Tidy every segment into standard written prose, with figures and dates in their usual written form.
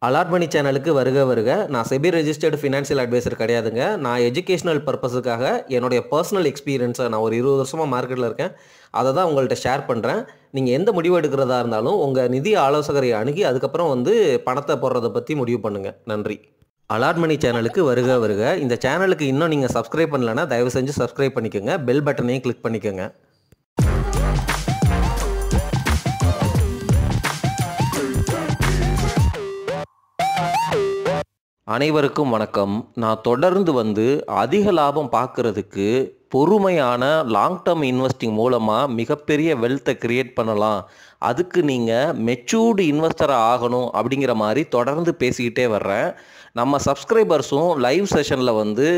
Alert சேனலுக்கு வருக வருக. நான் செபி ரெஜிஸ்டர்டு ஃபினான்ஷியல் அட்வைசர் கிடையாதுங்க. நான் எஜுகேஷனல் பர்பஸுக்காக என்னுடைய பர்சனல் எக்ஸ்பீரியன்ஸை நான் ஒரு 20 வருஷமாக மார்க்கெட்டில் இருக்கேன். அதை தான் உங்கள்கிட்ட ஷேர் பண்ணுறேன். நீங்கள் எந்த முடிவு எடுக்கிறதா இருந்தாலும் உங்கள் நிதி ஆலோசகரை அணுகி அதுக்கப்புறம் பணத்தை போடுறதை பற்றி முடிவு பண்ணுங்கள். நன்றி. அலார்ட் சேனலுக்கு வருக வருக. இந்த சேனலுக்கு இன்னும் நீங்கள் சப்ஸ்கிரைப் பண்ணலைன்னா தயவு செஞ்சு சப்ஸ்கிரைப் பண்ணிக்கோங்க. பெல் பட்டனையும் கிளிக் பண்ணிக்கோங்க. அனைவருக்கும் வணக்கம். நான் தொடர்ந்து அதிக லாபம் பார்க்குறதுக்கு பொறுமையான லாங் டேர்ம் இன்வெஸ்டிங் மூலமாக மிகப்பெரிய வெல்த்தை கிரியேட் பண்ணலாம், அதுக்கு நீங்கள் மெச்சூர்டு இன்வெஸ்டராக ஆகணும் அப்படிங்கிற மாதிரி தொடர்ந்து பேசிக்கிட்டே வர்றேன். நம்ம சப்ஸ்கிரைபர்ஸும் லைவ் செஷனில்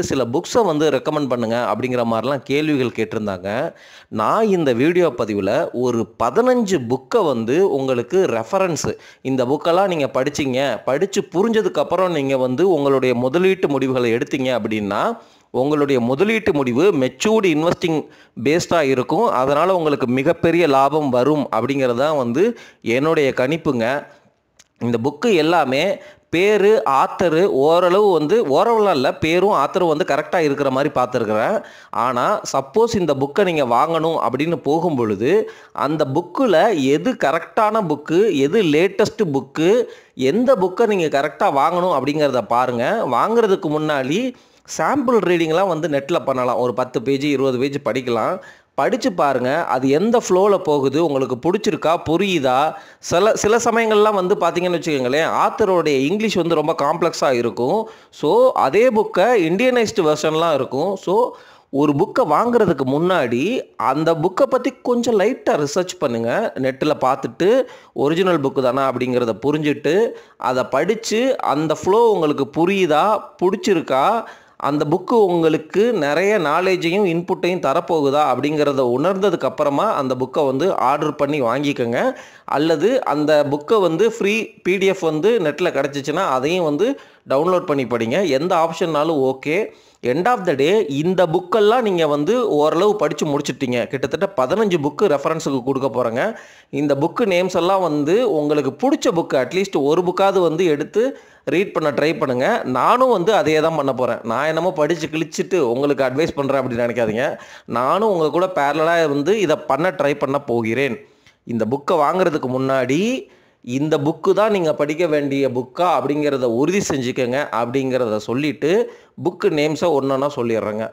சில புக்ஸை ரெக்கமெண்ட் பண்ணுங்கள் அப்படிங்கிற மாதிரிலாம் கேள்விகள் கேட்டிருந்தாங்க. நான் இந்த வீடியோ பதிவில் ஒரு 15 புக்கை உங்களுக்கு ரெஃபரன்ஸு, இந்த புக்கெல்லாம் நீங்கள் படித்து புரிஞ்சதுக்கப்புறம் நீங்கள் உங்களுடைய முதலீட்டு முடிவுகளை எடுத்தீங்க அப்படின்னா உங்களுடைய முதலீட்டு முடிவு மெச்சூர்டு இன்வெஸ்டிங் பேஸ்டாக இருக்கும். அதனால் உங்களுக்கு மிகப்பெரிய லாபம் வரும் அப்படிங்கிறது தான் என்னுடைய கணிப்புங்க. இந்த புக்கு எல்லாமே பேர் ஆத்தரு ஓரளவு ஓரளவுலாம் இல்லை, பேரும் ஆத்தரும் கரெக்டாக இருக்கிற மாதிரி பார்த்துருக்குறேன். ஆனால் சப்போஸ் இந்த புக்கை நீங்கள் வாங்கணும் அப்படின்னு போகும் பொழுது அந்த புக்கில் எது கரெக்டான புக்கு, எது லேட்டஸ்ட்டு புக்கு, எந்த புக்கை நீங்கள் கரெக்டாக வாங்கணும் அப்படிங்கிறத பாருங்கள். வாங்குறதுக்கு முன்னாடி சாம்பிள் ரீடிங்லாம் நெட்டில் பண்ணலாம். ஒரு 10 பேஜ் 20 பேஜ் படிக்கலாம். படித்து பாருங்கள், அது எந்த ஃப்ளோவில் போகுது, உங்களுக்கு பிடிச்சிருக்கா, புரியுதா. சில சமயங்கள்லாம் பார்த்தீங்கன்னு வச்சுக்கோங்களேன், ஆத்தரோடைய இங்கிலீஷ் ரொம்ப காம்ப்ளெக்ஸாக இருக்கும். ஸோ அதே புக்கை இண்டியனைஸ்டு வெர்ஷன்லாம் இருக்கும். ஸோ ஒரு புக்கை வாங்குறதுக்கு முன்னாடி அந்த புக்கை பற்றி கொஞ்சம் லைட்டாக ரிசர்ச் பண்ணுங்கள். நெட்டில் பார்த்துட்டு ஒரிஜினல் புக்கு தானே அப்படிங்கிறத புரிஞ்சுட்டு அதை படித்து அந்த ஃப்ளோ உங்களுக்கு புரியுதா, பிடிச்சிருக்கா, அந்த புக்கு உங்களுக்கு நிறைய நாலேஜையும் இன்புட்டையும் தரப்போகுதா அப்படிங்கிறத உணர்ந்ததுக்கு அப்புறமா அந்த புக்கை ஆர்டர் பண்ணி வாங்கிக்கோங்க. அல்லது அந்த புக்கை ஃப்ரீ பிடிஎஃப் நெட்டில் கிடச்சிச்சின்னா அதையும் டவுன்லோட் பண்ணி படிங்க. எந்த ஆப்ஷன்னாலும் ஓகே. எண்ட் ஆஃப் த டே இந்த புக்கெல்லாம் நீங்கள் ஓரளவு படித்து முடிச்சுட்டீங்க. கிட்டத்தட்ட 15 புக்கு ரெஃபரன்ஸுக்கு கொடுக்க போகிறேங்க. இந்த புக்கு நேம்ஸ் எல்லாம் உங்களுக்கு பிடிச்ச புக்கு அட்லீஸ்ட் ஒரு புக்காவது எடுத்து ரீட் பண்ண ட்ரை பண்ணுங்கள். நானும் அதே தான் பண்ண போகிறேன். நான் என்னமோ படித்து கிழிச்சிட்டு உங்களுக்கு அட்வைஸ் பண்ணுறேன் அப்படின்னு நினைக்காதீங்க. நானும் உங்கள் கூட பேரலாக இதை பண்ண ட்ரை பண்ண போகிறேன். இந்த புக்கை வாங்குறதுக்கு முன்னாடி இந்த புக்கு தான் நீங்கள் படிக்க வேண்டிய புக்கா அப்படிங்கிறத உறுதி செஞ்சுக்கோங்க அப்படிங்கிறத சொல்லிவிட்டு புக்கு நேம்ஸை ஒன்றா சொல்லிடுறேங்க.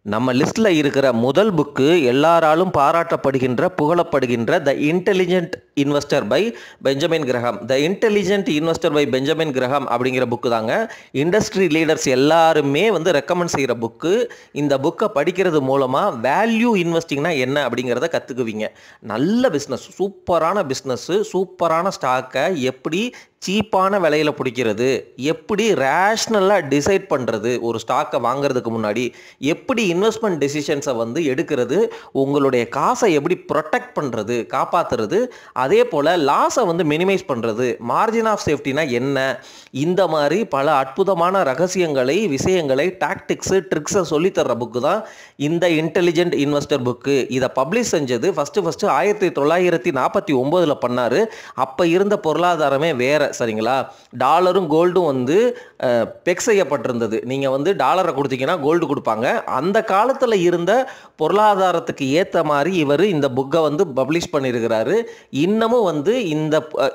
நம்ம லிஸ்ட்டில் இருக்கிற முதல் புக்கு எல்லாராலும் பாராட்டப்படுகின்ற புகழப்படுகின்ற the intelligent investor by Benjamin Graham. The intelligent investor by Benjamin Graham அப்படிங்கிற புக்கு தாங்க. இண்டஸ்ட்ரி லீடர்ஸ் எல்லாருமே ரெக்கமெண்ட் செய்கிற புக்கு. இந்த புக்கை படிக்கிறது மூலமாக வேல்யூ இன்வெஸ்டிங்னா என்ன அப்படிங்கிறத கற்றுக்குவீங்க. நல்ல பிஸ்னஸ், சூப்பரான பிஸ்னஸ்ஸு, சூப்பரான ஸ்டாக்கை எப்படி சீப்பான விலையில் பிடிக்கிறது, எப்படி ரேஷ்னலாக டிசைட் பண்ணுறது, ஒரு ஸ்டாக்கை வாங்கிறதுக்கு முன்னாடி எப்படி இன்வெஸ்ட்மெண்ட் டெசிஷன்ஸை எடுக்கிறது, உங்களுடைய காசை எப்படி ப்ரொடெக்ட் பண்ணுறது, காப்பாற்றுறது, அதே போல் லாஸை மினிமைஸ் பண்ணுறது, மார்ஜின் ஆஃப் சேஃப்டினா என்ன, இந்த மாதிரி பல அற்புதமான ரகசியங்களை, விஷயங்களை, டாக்டிக்ஸு, ட்ரிக்ஸை சொல்லித்தர்ற புக்கு தான் இந்த இன்டெலிஜென்ட் இன்வெஸ்டர் புக்கு. இதை பப்ளிஷ் செஞ்சது ஃபஸ்ட்டு 1949 பண்ணார். அப்போ இருந்த பொருளாதாரமே வேறு, சரிங்களா. டாலரும் கோல்டும் பெக் செய்யப்பட்டிருந்தது. நீங்கள் டாலரை கொடுத்தீங்கன்னா கோல்டு கொடுப்பாங்க. அந்த காலத்தில் இருந்த பொருளாதாரத்துக்கு ஏற்ற மாதிரி இவர் இந்த புக்கை பப்ளிஷ் பண்ணியிருக்கிறாரு. இன்னமும்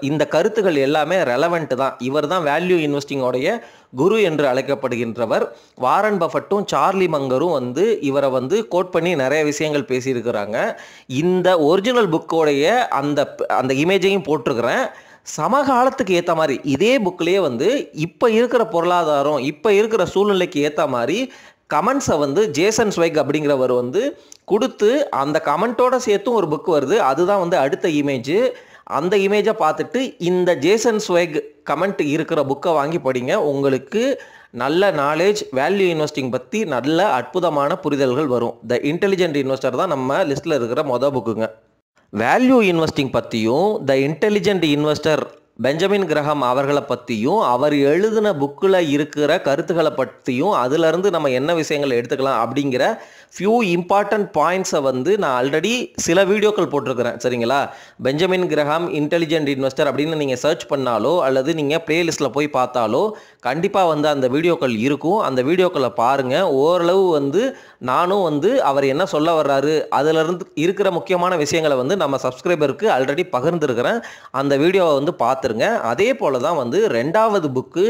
இந்த கருத்துக்கள் எல்லாமே ரெலவெண்ட் தான். இவர் தான் வேல்யூ இன்வெஸ்டிங்கோடைய குரு என்று அழைக்கப்படுகின்றவர். வாரன் பஃபட்டும் சார்லி மங்கரும் இவரை கோட் பண்ணி நிறைய விஷயங்கள் பேசியிருக்கிறாங்க. இந்த ஒரிஜினல் புக்கோடைய அந்த இமேஜையும் போட்டிருக்கிறேன். சமகாலத்துக்கு ஏற்ற மாதிரி இதே புக்கிலேயே இப்போ இருக்கிற பொருளாதாரம், இப்போ இருக்கிற சூழ்நிலைக்கு ஏற்ற மாதிரி கமெண்ட்ஸை ஜேசன் ஸ்வைக் அப்படிங்கிறவர் கொடுத்து அந்த கமெண்ட்டோட சேர்த்தும் ஒரு புக் வருது. அதுதான் அடுத்த இமேஜ். அந்த இமேஜை பார்த்துட்டு இந்த ஜேசன் ஸ்வைக் கமெண்ட் இருக்கிற புக்கை வாங்கி படிங்க. உங்களுக்கு நல்ல நாலேஜ், வேல்யூ இன்வெஸ்டிங் பற்றி நல்ல அற்புதமான புரிதல்கள் வரும். த இன்டெலிஜென்ட் இன்வெஸ்டர் தான் நம்ம லிஸ்ட்டில் இருக்கிற மொதல் புக்குங்க. வேல்யூ இன்வெஸ்டிங் பற்றியும் த இன்டெலிஜென்ட் இன்வெஸ்டர் பெஞ்சமின் கிரஹாம் அவர்களை பற்றியும் அவர் எழுதின புக்கில் இருக்கிற கருத்துக்களை பற்றியும் அதிலிருந்து நம்ம என்ன விஷயங்களை எடுத்துக்கலாம் அப்படிங்கிற ஃபியூ இம்பார்ட்டன்ட் பாயிண்ட்ஸை வந்து நான் ஆல்ரெடி சில வீடியோக்கள் போட்டிருக்கிறேன் சரிங்களா. பெஞ்சமின் கிரஹாம் இன்டெலிஜென்ட் இன்வெஸ்டர் அப்படின்னு நீங்கள் சர்ச் பண்ணாலோ அல்லது நீங்கள் பிளேலிஸ்ட்டில் போய் பார்த்தாலோ கண்டிப்பாக வந்து அந்த வீடியோக்கள் இருக்கும். அந்த வீடியோக்களை பாருங்கள். ஓரளவு வந்து நானும் வந்து அவர் என்ன சொல்ல வர்றாரு அதிலிருந்து இருக்கிற முக்கியமான விஷயங்களை வந்து நம்ம சப்ஸ்கிரைபருக்கு ஆல்ரெடி பகிர்ந்துருக்கிறேன். அந்த வீடியோவை வந்து பார்த்துருங்க. அதே போல் தான் வந்து 2வது book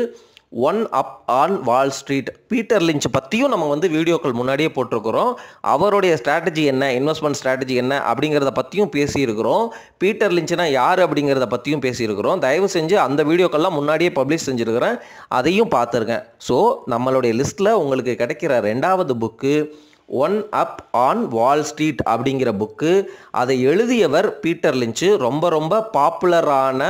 one up on Wall Street, Peter lynch பற்றியும் நம்ம வந்து வீடியோக்கள் முன்னாடியே போட்டிருக்கிறோம். அவருடைய ஸ்ட்ராட்டஜி என்ன, இன்வெஸ்ட்மெண்ட் ஸ்ட்ராட்டஜி என்ன அப்படிங்கிறத பற்றியும் பேசியிருக்கிறோம். பீட்டர் லிஞ்ச்னா யார் அப்படிங்கிறத பற்றியும் பேசியிருக்கிறோம். தயவு செஞ்சு அந்த வீடியோக்கள்லாம் முன்னாடியே பப்ளிஷ் செஞ்சுருக்கிறேன், அதையும் பார்த்துருக்கேன். ஸோ நம்மளுடைய லிஸ்ட்டில் உங்களுக்கு கிடைக்கிற 2வது book one up on Wall Street அப்படிங்கிற புக்கு. அதை எழுதியவர் பீட்டர் லிஞ்ச். ரொம்ப ரொம்ப பாப்புலரான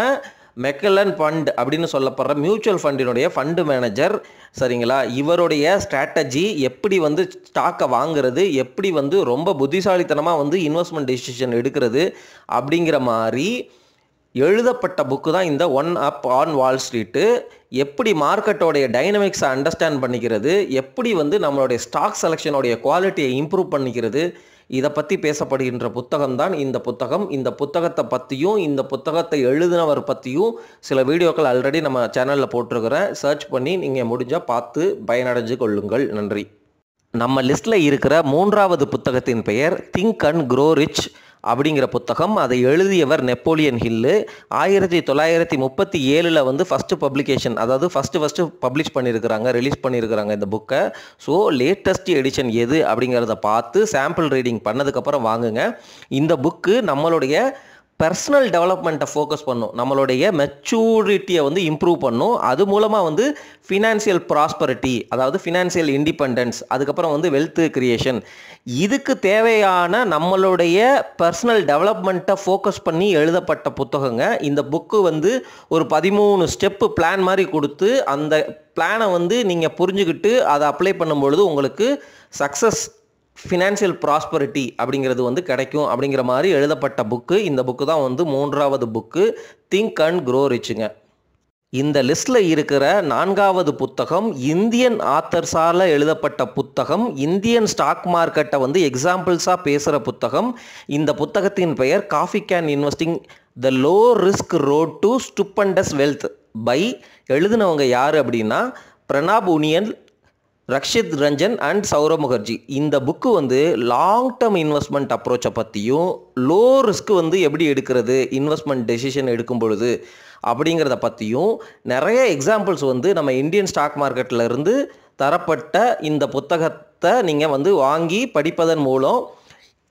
மெக்கலன் ஃபண்ட் அப்படின்னு சொல்லப்படுற மியூச்சுவல் ஃபண்டினுடைய ஃபண்டு மேனேஜர் சரிங்களா. இவருடைய ஸ்ட்ராட்டஜி எப்படி வந்து ஸ்டாக்கை வாங்குறது, எப்படி வந்து ரொம்ப புத்திசாலித்தனமாக வந்து இன்வெஸ்ட்மெண்ட் டெசிஷன் எடுக்கிறது அப்படிங்கிற மாதிரி எழுதப்பட்ட புக்கு தான் இந்த one up on wall street. எப்படி மார்க்கெட்டோடைய டைனமிக்ஸை அண்டர்ஸ்டாண்ட் பண்ணிக்கிறது, எப்படி வந்து நம்மளுடைய ஸ்டாக் செலெக்ஷனோடைய குவாலிட்டியை இம்ப்ரூவ் பண்ணிக்கிறது, இதை பற்றி பேசப்படுகின்ற புத்தகம் தான் இந்த புத்தகம். இந்த புத்தகத்தை பற்றியும் இந்த புத்தகத்தை எழுதினவர் பற்றியும் சில வீடியோக்கள் ஆல்ரெடி நம்ம சேனலில் போட்டிருக்கிறேன். சர்ச் பண்ணி நீங்கள் முடிஞ்சால் பார்த்து பயனடைஞ்சு கொள்ளுங்கள். நன்றி. நம்ம லிஸ்ட்டில் இருக்கிற 3வது புத்தகத்தின் பெயர் திங்க் அண்ட் க்ரோ ரிச் அப்படிங்கிற புத்தகம். அதை எழுதியவர் நெப்போலியன் ஹில்லு. 1937 வந்து ஃபஸ்ட்டு பப்ளிகேஷன், அதாவது ஃபஸ்ட்டு பப்ளிஷ் பண்ணியிருக்கிறாங்க, ரிலீஸ் பண்ணியிருக்கிறாங்க இந்த புக்கை. ஸோ லேட்டஸ்ட் எடிஷன் எது அப்படிங்கிறத பார்த்து சாம்பிள் ரீடிங் பண்ணதுக்கப்புறம் வாங்குங்க. இந்த புக்கு நம்மளுடைய பர்சனல் டெவலப்மெண்ட்டை ஃபோக்கஸ் பண்ணும், நம்மளுடைய மெச்சூரிட்டியை வந்து இம்ப்ரூவ் பண்ணும். அது மூலமாக வந்து ஃபினான்சியல் ப்ராஸ்பரிட்டி, அதாவது ஃபினான்சியல் இண்டிபெண்டன்ஸ், அதுக்கப்புறம் வந்து வெல்த் கிரியேஷன், இதுக்கு தேவையான நம்மளுடைய பர்சனல் டெவலப்மெண்ட்டை ஃபோக்கஸ் பண்ணி எழுதப்பட்ட புத்தகங்க. இந்த புக்கு வந்து ஒரு 13 ஸ்டெப்பு பிளான் மாதிரி கொடுத்து அந்த பிளானை வந்து நீங்கள் புரிஞ்சுக்கிட்டு அதை அப்ளை பண்ணும்பொழுது உங்களுக்கு சக்ஸஸ், ஃபினான்சியல் ப்ராஸ்பரிட்டி அப்படிங்கிறது வந்து கிடைக்கும் அப்படிங்கிற மாதிரி எழுதப்பட்ட புக்கு. இந்த புக்கு தான் வந்து 3வது புக்கு திங்க் அண்ட் க்ரோ ரிச்சுங்க. இந்த லிஸ்ட்டில் இருக்கிற 4வது புத்தகம் இந்தியன் ஆத்தர்ஸால் எழுதப்பட்ட புத்தகம். இந்தியன் ஸ்டாக் மார்க்கெட்டை வந்து எக்ஸாம்பிள்ஸாக பேசுகிற புத்தகம். இந்த புத்தகத்தின் பெயர் coffee can investing the low risk road to stupendous wealth by, எழுதினவங்க யார் அப்படின்னா பிரணாப் உனியன், ரக்ஷித் ரஞ்சன் அண்ட் சௌரவ் முகர்ஜி. இந்த புக்கு வந்து லாங் டேர்ம் இன்வெஸ்ட்மெண்ட் அப்ரோச்சை பற்றியும் லோ ரிஸ்க் வந்து எப்படி எடுக்கிறது இன்வெஸ்ட்மெண்ட் டெசிஷன் எடுக்கும் பொழுது அப்படிங்கிறத பற்றியும் நிறைய எக்ஸாம்பிள்ஸ் வந்து நம்ம இந்தியன் ஸ்டாக் மார்க்கெட்டில் இருந்து தரப்பட்ட இந்த புத்தகத்தை நீங்கள் வந்து வாங்கி படிப்பதன் மூலம்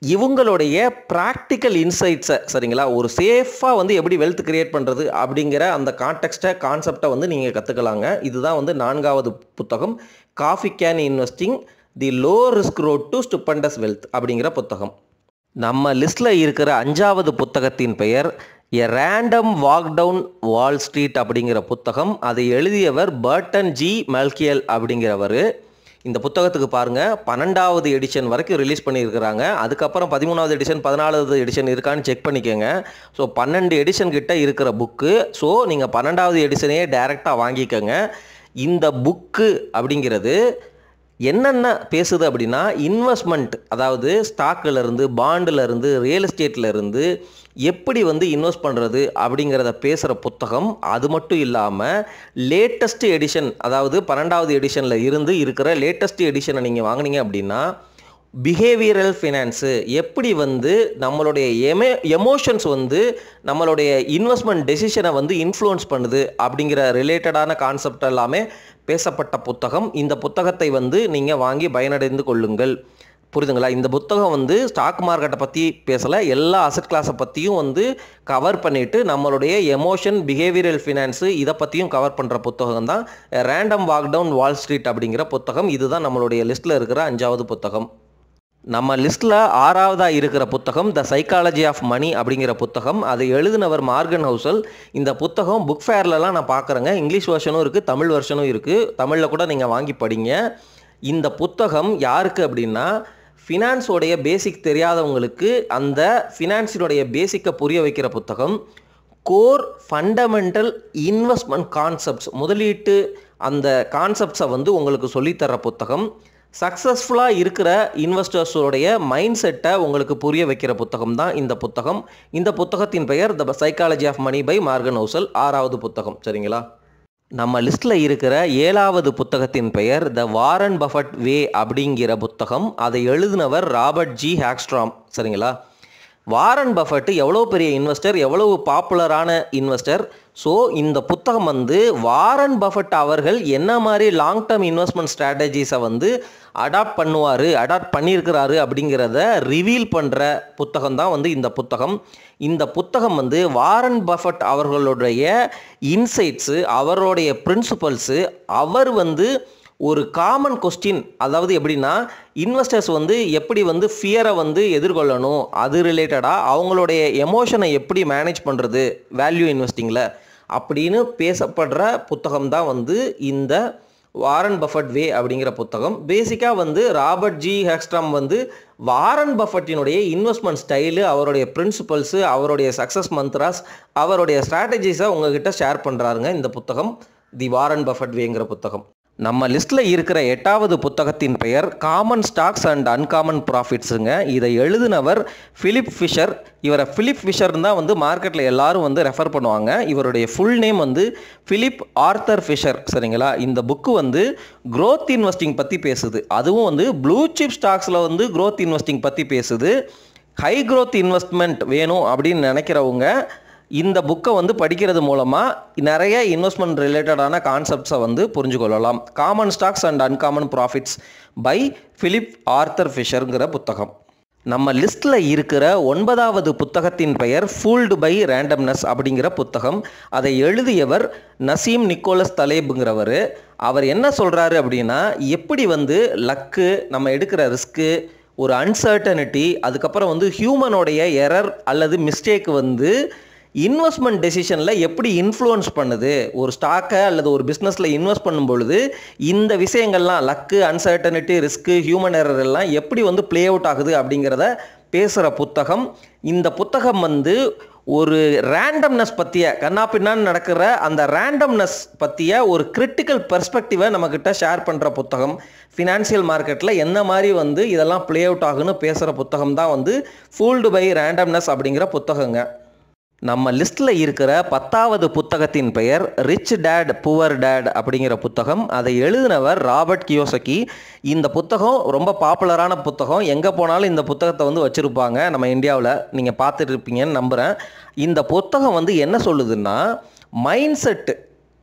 இவங்களுடைய ப்ராக்டிக்கல் இன்சைட்ஸை சரிங்களா, ஒரு சேஃபாக வந்து எப்படி வெல்த் கிரியேட் பண்ணுறது அப்படிங்கிற அந்த கான்செப்டை வந்து நீங்கள் கற்றுக்கலாங்க. இதுதான் வந்து 4வது புத்தகம், coffee can investing the low risk road to stupendous wealth அப்படிங்கிற புத்தகம். நம்ம லிஸ்ட்டில் இருக்கிற 5வது புத்தகத்தின் பெயர் a random walk down Wall Street அப்படிங்கிற புத்தகம். அதை எழுதியவர் பர்டன் ஜி மல்கியல் அப்படிங்கிறவர். இந்த புத்தகத்துக்கு பாருங்கள் 12வது எடிஷன் வரைக்கும் ரிலீஸ் பண்ணியிருக்கிறாங்க. அதுக்கப்புறம் 13வது எடிஷன் 14வது எடிஷன் இருக்கான்னு செக் பண்ணிக்கோங்க. ஸோ 12 எடிஷன் கிட்ட இருக்கிற புக்கு. ஸோ நீங்கள் 12வது எடிஷனையே டைரெக்டாக வாங்கிக்கோங்க. இந்த புக்கு அப்படிங்கிறது என்னென்ன பேசுது அப்படின்னா இன்வெஸ்ட்மெண்ட், அதாவது ஸ்டாக்கிலேருந்து, பாண்டிலேருந்து, ரியல் எஸ்டேட்லேருந்து எப்படி வந்து இன்வெஸ்ட் பண்ணுறது அப்படிங்கிறத பேசுகிற புத்தகம். அது மட்டும் இல்லாமல் லேட்டஸ்ட் எடிஷன், அதாவது 12வது எடிஷனில் இருந்து இருக்கிற லேட்டஸ்ட் எடிஷனை நீங்கள் வாங்கினீங்க அப்படின்னா பிஹேவியரல் ஃபினான்ஸு, எப்படி வந்து நம்மளுடைய எமோஷன்ஸ் வந்து நம்மளுடைய இன்வெஸ்ட்மெண்ட் டெசிஷனை வந்து இன்ஃப்ளூயன்ஸ் பண்ணுது அப்படிங்கிற ரிலேட்டடான கான்செப்ட் எல்லாமே பேசப்பட்ட புத்தகம். இந்த புத்தகத்தை வந்து நீங்கள் வாங்கி பயனடைந்து கொள்ளுங்கள். புரியுதுங்களா? இந்த புத்தகம் வந்து ஸ்டாக் மார்க்கெட்டை பற்றி பேசலை, எல்லா அசெட் கிளாஸை பற்றியும் வந்து கவர் பண்ணிவிட்டு நம்மளுடைய எமோஷன், பிஹேவியரல் ஃபினான்ஸு இதை பற்றியும் கவர் பண்ணுற புத்தகம் தான் random walk down Wall Street அப்படிங்கிற புத்தகம். இதுதான் நம்மளுடைய லிஸ்ட்டில் இருக்கிற 5வது புத்தகம். நம்ம லிஸ்ட்டில் 6வதாக இருக்கிற புத்தகம் த சைக்காலஜி ஆஃப் மணி அப்படிங்கிற புத்தகம். அதை எழுதினவர் மார்கன் ஹவுசல். இந்த புத்தகம் புக் ஃபேர்லலாம் நான் பார்க்குறேங்க. இங்கிலீஷ் வெர்ஷனும் இருக்குது, தமிழ் வெர்ஷனும் இருக்குது. தமிழில் கூட நீங்கள் வாங்கி படிங்க. இந்த புத்தகம் யாருக்கு அப்படின்னா ஃபினான்ஸோடைய பேசிக் தெரியாதவங்களுக்கு அந்த ஃபினான்ஸினுடைய பேசிக்கை புரிய வைக்கிற புத்தகம். கோர் ஃபண்டமெண்டல் இன்வெஸ்ட்மெண்ட் கான்செப்ட்ஸ், முதலீட்டு அந்த கான்செப்ட்ஸை வந்து உங்களுக்கு சொல்லித்தர புத்தகம். சக்ஸஸ்ஃபுல்லாக இருக்கிற இன்வெஸ்டர்ஸோடைய மைண்ட் செட்டை உங்களுக்கு புரிய வைக்கிற புத்தகம் தான் இந்த புத்தகம். இந்த புத்தகத்தின் பெயர் the psychology of money by Morgan Housel, 6வது புத்தகம். சரிங்களா? நம்ம லிஸ்ட்டில் இருக்கிற 7வது புத்தகத்தின் பெயர் த வாரன் பஃபட் வே அப்படிங்கிற புத்தகம். அதை எழுதினவர் ராபர்ட் ஜி ஹாக்ஸ்ட்ராம். சரிங்களா? வாரன் பஃபட் எவ்வளோ பெரிய இன்வெஸ்டர், எவ்வளவு பாப்புலரான இன்வெஸ்டர். ஸோ இந்த புத்தகம் வந்து வாரன் பஃபட் அவர்கள் என்ன மாதிரி லாங் டேர்ம் இன்வெஸ்ட்மெண்ட் ஸ்ட்ராட்டஜிஸை வந்து அடாப்ட் பண்ணியிருக்கிறாரு அப்படிங்கிறத ரிவீல் பண்ணுற புத்தகம் தான் வந்து இந்த புத்தகம். இந்த புத்தகம் வந்து வாரன் பஃபட் அவர்களுடைய இன்சைட்ஸு, அவருடைய பிரின்சிபல்ஸு, அவர் வந்து ஒரு காமன் கொஸ்டின், அதாவது எப்படின்னா இன்வெஸ்டர்ஸ் வந்து எப்படி வந்து ஃபியரை வந்து எதிர்கொள்ளணும், அது ரிலேட்டடாக அவங்களுடைய எமோஷனை எப்படி மேனேஜ் பண்ணுறது வேல்யூ இன்வெஸ்டிங்கில் அப்படின்னு பேசப்படுற புத்தகம் தான் வந்து இந்த வாரன் பஃபட் வே அப்படிங்கிற புத்தகம். பேசிக்காக வந்து ராபர்ட் ஜி ஹாக்ஸ்ட்ராம் வந்து வாரன் பஃபட்டினுடைய இன்வெஸ்ட்மெண்ட் ஸ்டைலு, அவருடைய பிரின்சிபல்ஸு, அவருடைய சக்ஸஸ் மந்த்ராஸ், அவருடைய ஸ்ட்ராட்டஜிஸை உங்ககிட்ட ஷேர் பண்ணுறாருங்க இந்த புத்தகம், தி வாரன் பஃபட் வேங்கிற புத்தகம். நம்ம லிஸ்ட்டில் இருக்கிற 8வது புத்தகத்தின் பெயர் காமன் ஸ்டாக்ஸ் அண்ட் அன்காமன் ப்ராஃபிட்ஸுங்க. இதை எழுதினவர் ஃபிலிப் ஃபிஷர். இவரை ஃபிலிப் ஃபிஷர்னு தான் வந்து மார்க்கெட்டில் எல்லாரும் வந்து ரெஃபர் பண்ணுவாங்க. இவருடைய ஃபுல் நேம் வந்து ஃபிலிப் ஆர்த்தர் ஃபிஷர். சரிங்களா? இந்த புக்கு வந்து க்ரோத் இன்வெஸ்டிங் பற்றி பேசுது. அதுவும் வந்து ப்ளூ சிப் ஸ்டாக்ஸில் வந்து க்ரோத் இன்வெஸ்டிங் பற்றி பேசுது. ஹை க்ரோத் இன்வெஸ்ட்மெண்ட் வேணும் அப்படின்னு நினைக்கிறவங்க இந்த புக்கை வந்து படிக்கிறது மூலமாக நிறைய இன்வெஸ்ட்மெண்ட் ரிலேட்டடான கான்செப்ட்ஸை வந்து புரிஞ்சு கொள்ளலாம். Common stocks and uncommon profits by Philip Arthur ஃபிஷருங்கிற புத்தகம். நம்ம லிஸ்ட்டில் இருக்கிற 9வது புத்தகத்தின் பெயர் ஃபூல்டு பை ரேண்டம்னஸ் அப்படிங்கிற புத்தகம். அதை எழுதியவர் நசீம் நிக்கோலஸ் தலேபுங்கிறவர். அவர் என்ன சொல்கிறாரு அப்படின்னா, எப்படி வந்து லக்கு, நம்ம எடுக்கிற ரிஸ்க்கு, ஒரு அன்சர்டனிட்டி, அதுக்கப்புறம் வந்து ஹியூமனோடைய எரர் அல்லது மிஸ்டேக் வந்து இன்வெஸ்ட்மெண்ட் டெசிஷனில் எப்படி இன்ஃப்ளூயன்ஸ் பண்ணுது. ஒரு ஸ்டாக்கை அல்லது ஒரு பிஸ்னஸில் இன்வெஸ்ட் பண்ணும் பொழுது இந்த விஷயங்கள்லாம் luck, uncertainty, risk, human error எல்லாம் எப்படி வந்து ப்ளே அவுட் ஆகுது அப்படிங்கிறத பேசுகிற புத்தகம். இந்த புத்தகம் வந்து ஒரு ரேண்டம்னஸ் பற்றிய, கண்ணா பின்னான்னு நடக்கிற அந்த ரேண்டம்னஸ் பற்றிய ஒரு கிரிட்டிக்கல் பெர்ஸ்பெக்டிவை நம்மக்கிட்ட ஷேர் பண்ணுற புத்தகம். ஃபினான்ஷியல் மார்க்கெட்டில் என்ன மாதிரி வந்து இதெல்லாம் ப்ளே அவுட் ஆகுன்னு பேசுகிற புத்தகம் தான் வந்து ஃபூல்டு பை ரேண்டம்னஸ் அப்படிங்கிற புத்தகங்க. நம்ம லிஸ்ட்டில் இருக்கிற 10வது புத்தகத்தின் பெயர் ரிச் டேட் புவர் டேட் அப்படிங்கிற புத்தகம். அதை எழுதினவர் ராபர்ட் கியோசகி. இந்த புத்தகம் ரொம்ப பாப்புலரான புத்தகம். எங்கே போனாலும் இந்த புத்தகத்தை வந்து வச்சுருப்பாங்க நம்ம இந்தியாவில். நீங்கள் பார்த்துட்டு இருப்பீங்கன்னு நம்புகிறேன். இந்த புத்தகம் வந்து என்ன சொல்லுதுன்னா, மைண்ட் செட்டு,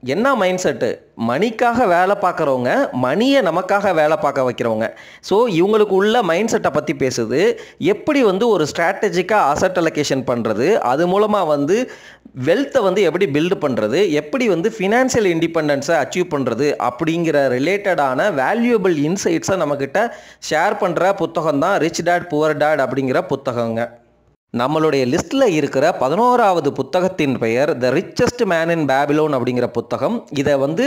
என்ன மைண்ட் செட்டு, மணிக்காக வேலை பார்க்குறவங்க, மணியை நமக்காக வேலை பார்க்க வைக்கிறவங்க. ஸோ இவங்களுக்கு உள்ள மைண்ட் செட்டை பற்றி பேசுது. எப்படி வந்து ஒரு ஸ்ட்ராட்டஜிக்காக அசட் அலோகேஷன் பண்ணுறது, அது மூலமாக வந்து வெல்த்தை வந்து எப்படி பில்டு பண்ணுறது, எப்படி வந்து ஃபினான்ஷியல் இண்டிபெண்டன்ஸை அச்சீவ் பண்ணுறது அப்படிங்கிற ரிலேட்டடான வேல்யூபிள் இன்சைட்ஸை நம்மக்கிட்ட ஷேர் பண்ணுற புத்தகம் தான் ரிச் டேட் புவர் டேட் அப்படிங்கிற புத்தகங்க. நம்மளுடைய லிஸ்ட்டில் இருக்கிற 11வது புத்தகத்தின் பெயர் the richest man in Babylon அப்படிங்கிற புத்தகம். இதை வந்து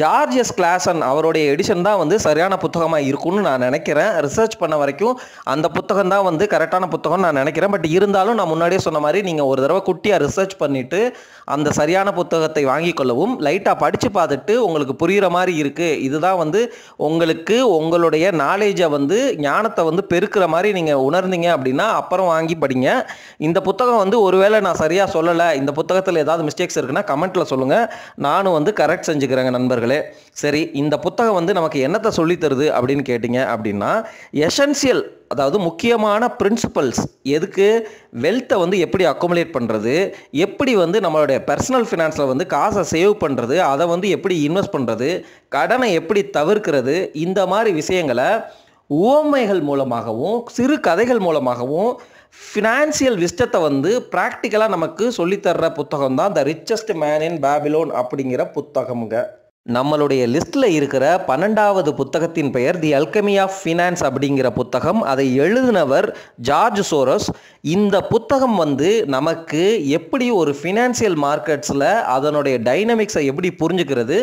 ஜார்ஜ் எஸ் கிளாசன் அவருடைய எடிஷன் தான் வந்து சரியான புத்தகமாக இருக்கும்னு நான் நினைக்கிறேன். ரிசர்ச் பண்ண வரைக்கும் அந்த புத்தகம் தான் வந்து கரெக்டான புத்தகம் நான் நினைக்கிறேன். பட் இருந்தாலும் நான் முன்னாடியே சொன்ன மாதிரி நீங்கள் ஒரு தடவை குட்டியாக ரிசர்ச் பண்ணிவிட்டு அந்த சரியான புத்தகத்தை வாங்கி கொள்ளவும், லைட்டாக படித்து பார்த்துட்டு உங்களுக்கு புரிகிற மாதிரி இருக்குது, இதுதான் வந்து உங்களுக்கு உங்களுடைய நாலேஜை வந்து ஞானத்தை வந்து பெருக்கிற மாதிரி நீங்கள் உணர்ந்தீங்க அப்படின்னா அப்புறம் வாங்கி படிங்க. இந்த புத்தகம் வந்து ஒருவேளை நான் சரியாக சொல்லலை, இந்த புத்தகத்தில் ஏதாவது மிஸ்டேக்ஸ் இருக்குன்னா கமெண்ட்டில் சொல்லுங்கள், நானும் வந்து கரெக்ட் செஞ்சுக்கிறேங்க நண்பர்களே. சரி, இந்த புத்தகம் வந்து நமக்கு என்னத்தை சொல்லித்தருது அப்படின்னு கேட்டிங்க அப்படின்னா, எசென்சியல், அதாவது முக்கியமான பிரின்சிபல்ஸ், எதுக்கு வெல்த்தை வந்து எப்படி அக்குமுலேட் பண்ணுறது, எப்படி வந்து நம்மளுடைய பர்சனல் ஃபினான்ஸில் வந்து காசை சேவ் பண்ணுறது, அதை வந்து எப்படி இன்வெஸ்ட் பண்ணுறது, கடனை எப்படி தவிர்க்கிறது, இந்த மாதிரி விஷயங்களை உவமைகள் மூலமாகவும் சிறு கதைகள் மூலமாகவும் ஃபினான்சியல் விஸ்டத்தை வந்து ப்ராக்டிக்கலாக நமக்கு சொல்லித்தர்ற புத்தகம் தான் the richest man in Babylon அப்படிங்கிற புத்தகம்ங்க. நம்மளுடைய லிஸ்ட்டில் இருக்கிற 12வது புத்தகத்தின் பெயர் தி அல்கெமி ஆஃப் ஃபினான்ஸ் அப்படிங்கிற புத்தகம். அதை எழுதினவர் ஜார்ஜ் சோரோஸ். இந்த புத்தகம் வந்து நமக்கு எப்படி ஒரு ஃபினான்சியல் மார்க்கெட்ஸில் அதனுடைய டைனமிக்ஸை எப்படி புரிஞ்சுக்கிறது,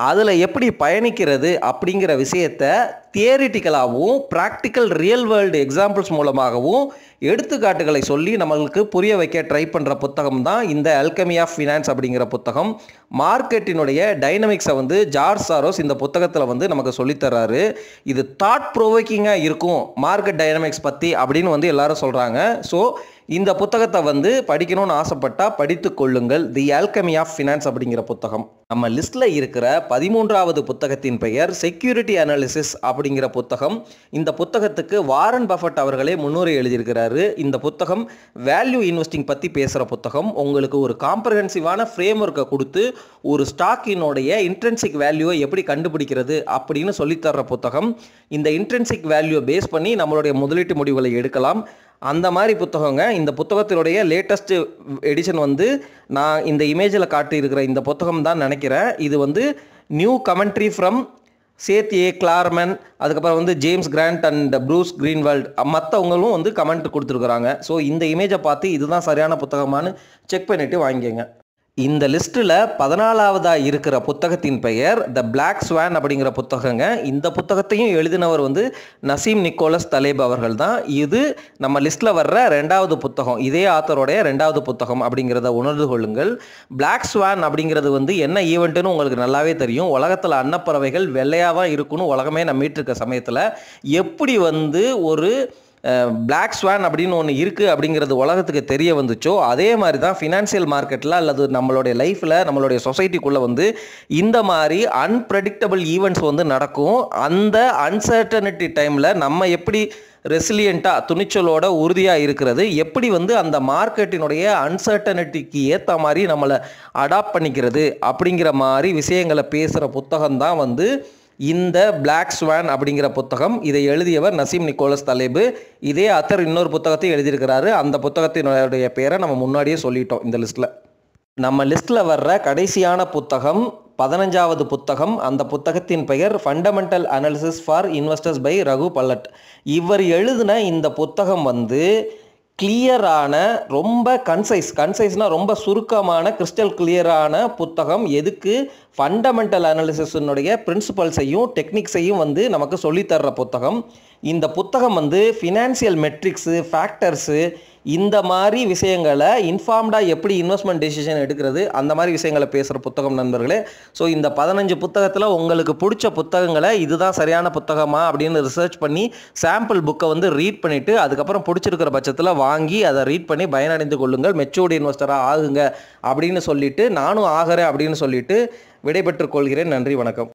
அதில் எப்படி பயணிக்கிறது அப்படிங்கிற விஷயத்த தியரிட்டிக்கலாகவும் ப்ராக்டிக்கல் ரியல் வேர்ல்டு எக்ஸாம்பிள்ஸ் மூலமாகவும் எடுத்துக்காட்டுகளை சொல்லி நம்மளுக்கு புரிய வைக்க ட்ரை பண்ணுற புத்தகம் தான் இந்த அல்கெமி ஆஃப் ஃபினான்ஸ் அப்படிங்கிற புத்தகம். மார்க்கெட்டினுடைய டைனமிக்ஸை வந்து ஜார்ஜ் சாரோஸ் இந்த புத்தகத்தில் வந்து நமக்கு சொல்லித்தர்றாரு. இது தாட் ப்ரோவோக்கிங்காக இருக்கும் மார்க்கெட் டைனமிக்ஸ் பற்றி அப்படின்னு வந்து எல்லாரும் சொல்கிறாங்க. ஸோ இந்த புத்தகத்தை வந்து படிக்கணும்னு ஆசைப்பட்டால் படித்து கொள்ளுங்கள். தி அல்கெமி ஆஃப் ஃபினான்ஸ் அப்படிங்கிற புத்தகம். நம்ம லிஸ்ட்டில் இருக்கிற 13வது புத்தகத்தின் பெயர் செக்யூரிட்டி அனாலிசிஸ் அப்படிங்கிற புத்தகம். இந்த புத்தகத்துக்கு வாரன் பஃபட் அவர்களே முன்னுரை எழுதியிருக்கிறாரு. இந்த புத்தகம் வேல்யூ இன்வெஸ்டிங் பற்றி பேசுகிற புத்தகம். உங்களுக்கு ஒரு காம்ப்ரஹென்சிவான ஃப்ரேம் ஒர்க்கை கொடுத்து ஒரு ஸ்டாக்கினுடைய இன்ட்ரென்சிக் வேல்யூவை எப்படி கண்டுபிடிக்கிறது அப்படின்னு சொல்லித்தர்ற புத்தகம். இந்த இன்ட்ரென்சிக் வேல்யூவை பேஸ் பண்ணி நம்மளுடைய முதலீட்டு முடிவுகளை எடுக்கலாம். அந்த மாதிரி புத்தகங்க. இந்த புத்தகத்தினுடைய லேட்டஸ்ட் எடிஷன் வந்து நான் இந்த இமேஜில் காட்டியிருக்கிற இந்த புத்தகம் தான் நினைக்கிறேன். இது வந்து நியூ கமெண்ட்ரி ஃப்ரம் சேத் ஏ கிளார்மன், அதுக்கப்புறம் வந்து ஜேம்ஸ் கிராண்ட் அண்ட் ப்ரூஸ் கிரீன்வால்ட் மற்றவங்களும் வந்து கமெண்ட் கொடுத்துருக்குறாங்க. ஸோ இந்த இமேஜை பார்த்து இதுதான் சரியான புத்தகமானு செக் பண்ணிவிட்டு வாங்கிக்கங்க. இந்த லிஸ்ட்டில் 14வதாக இருக்கிற புத்தகத்தின் பெயர் த பிளாக் ஸ்வான் அப்படிங்கிற புத்தகங்க. இந்த புத்தகத்தையும் எழுதினவர் வந்து நசீம் நிக்கோலஸ் தலேப் அவர்கள் தான். இது நம்ம லிஸ்ட்டில் வர்ற 2வது புத்தகம், இதே ஆத்தருடைய 2வது புத்தகம் அப்படிங்கிறத உணர்ந்து கொள்ளுங்கள். பிளாக் ஸ்வான் அப்படிங்கிறது வந்து என்ன ஈவெண்ட்டுன்னு உங்களுக்கு நல்லாவே தெரியும். உலகத்தில் அன்னப்பறவைகள் வெள்ளையாக தான் இருக்குன்னு உலகமே நம்பிட்டு இருக்க சமயத்தில் எப்படி வந்து ஒரு பிளாக் ஸ்வான் அப்படின்னு ஒன்று இருக்குது அப்படிங்கிறது உலகத்துக்கு தெரிய வந்துச்சோ, அதே மாதிரி தான் ஃபினான்ஷியல் மார்க்கெட்டில் அல்லது நம்மளுடைய லைஃப்பில் நம்மளுடைய சொசைட்டிக்குள்ளே வந்து இந்த மாதிரி அன்பிரடிக்டபிள் ஈவெண்ட்ஸ் வந்து நடக்கும். அந்த அன்சர்டனிட்டி டைமில் நம்ம எப்படி ரெசிலியண்ட்டாக துணிச்சலோட உறுதியாக இருக்கிறது, எப்படி வந்து அந்த மார்க்கெட்டினுடைய அன்சர்டனிட்டிக்கு ஏற்ற மாதிரி நம்மளை அடாப்ட் பண்ணிக்கிறது அப்படிங்கிற மாதிரி விஷயங்களை பேசுகிற புத்தகம் தான் வந்து இந்த பிளாக் ஸ்வான் அப்படிங்கிற புத்தகம். இதை எழுதியவர் நசீம் நிக்கோலஸ் தலேபு. இதே ஆத்தர் இன்னொரு புத்தகத்தையும் எழுதியிருக்கிறாரு. அந்த புத்தகத்தினுடைய பேரை நம்ம முன்னாடியே சொல்லிட்டோம் இந்த லிஸ்ட்டில். நம்ம லிஸ்ட்டில் வர்ற கடைசியான புத்தகம் 15வது புத்தகம். அந்த புத்தகத்தின் பெயர் fundamental analysis for investors by Raghu Palat. இவர் எழுதின இந்த புத்தகம் வந்து கிளியரான, ரொம்ப கன்சைஸ்னால் ரொம்ப சுருக்கமான, கிறிஸ்டல் கிளியரான புத்தகம். எதுக்கு? ஃபண்டமெண்டல் அனாலிசிஸினுடைய பிரின்சிபல்ஸையும் டெக்னிக்ஸையும் வந்து நமக்கு சொல்லித்தர்ற புத்தகம். இந்த புத்தகம் வந்து ஃபினான்ஷியல் மெட்ரிக்ஸு, ஃபேக்டர்ஸு, இந்த மாதிரி விஷயங்களை இன்ஃபார்ம்டாக எப்படி இன்வெஸ்ட்மெண்ட் டெசிஷன் எடுக்கிறது, அந்த மாதிரி விஷயங்களை பேசுகிற புத்தகம் நண்பர்களே. ஸோ இந்த 15 புத்தகத்தில் உங்களுக்கு பிடிச்ச புத்தகங்களை இதுதான் சரியான புத்தகமா அப்படின்னு ரிசர்ச் பண்ணி சாம்பிள் புக்கை வந்து ரீட் பண்ணிவிட்டு அதுக்கப்புறம் பிடிச்சிருக்கிற பட்சத்தில் வாங்கி அதை ரீட் பண்ணி பயனடைந்து கொள்ளுங்கள். மெச்சூர்டு இன்வெஸ்டராக ஆகுங்க அப்படின்னு சொல்லிவிட்டு, நானும் ஆகிறேன் அப்படின்னு சொல்லிட்டு விடைபெற்றுக் கொள்கிறேன். நன்றி, வணக்கம்.